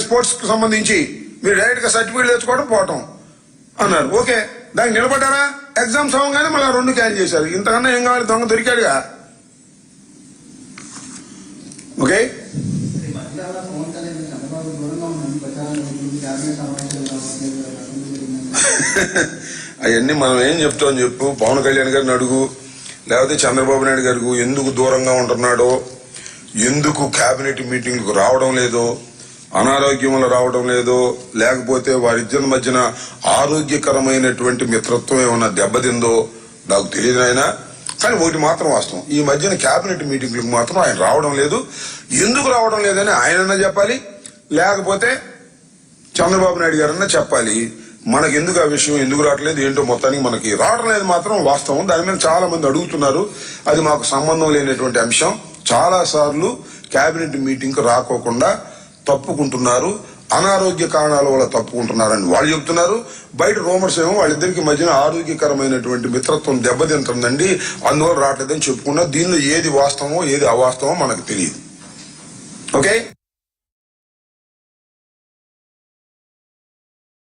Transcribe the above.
Sports కు సంబంధించి మీరు డైరెక్ట్ గా సర్టిఫికేట్ తెచ్చుకోవడం పోవటం అన్నారు. ఓకే, దానికి నిలబడ్డారా? ఎగ్జామ్స్ అవ్వగానే మళ్ళీ 2 క్యాన్సిల్ చేశారు. ఇంతకన్నా ఏం కావాలి? దొంగ దొరికాడుగా. ఓకే, అవన్నీ మనం ఏం చెప్తాం చెప్పు. పవన్ కళ్యాణ్ గారిని అడుగు, లేకపోతే చంద్రబాబు నాయుడు గారికి ఎందుకు దూరంగా ఉంటున్నాడో, ఎందుకు కేబినెట్ మీటింగ్లకు రావడం లేదో, అనారోగ్యంలో రావడం లేదో, లేకపోతే వారిద్దరి మధ్యన ఆరోగ్యకరమైనటువంటి మిత్రత్వం ఏమన్నా దెబ్బతిందో నాకు తెలియదు ఆయన. కానీ ఒకటి మాత్రం వాస్తవం, ఈ మధ్యన కేబినెట్ మీటింగ్లకు మాత్రం ఆయన రావడం లేదు. ఎందుకు రావడం లేదని ఆయనన్నా చెప్పాలి, లేకపోతే చంద్రబాబు నాయుడు గారన్నా చెప్పాలి. మనకి ఎందుకు ఆ విషయం ఎందుకు రావట్లేదు ఏంటో మొత్తానికి మనకి రావడం లేదు మాత్రం వాస్తవం. దాని మీద చాలా మంది అడుగుతున్నారు. అది మాకు సంబంధం లేనటువంటి అంశం. చాలా సార్లు కేబినెట్ మీటింగ్ కు రాకోకుండా తప్పుకుంటున్నారు, అనారోగ్య కారణాల వల్ల తప్పుకుంటున్నారని వాళ్ళు చెప్తున్నారు. బయట రూమర్స్ ఏమో వాళ్ళిద్దరికి మధ్యన ఆరోగ్యకరమైనటువంటి మిత్రత్వం దెబ్బతింటుందండి, అందువల్ల రావట్లేదని చెప్పుకున్నా. దీనిలో ఏది వాస్తవమో ఏది అవాస్తవమో మనకు తెలియదు. ఓకే.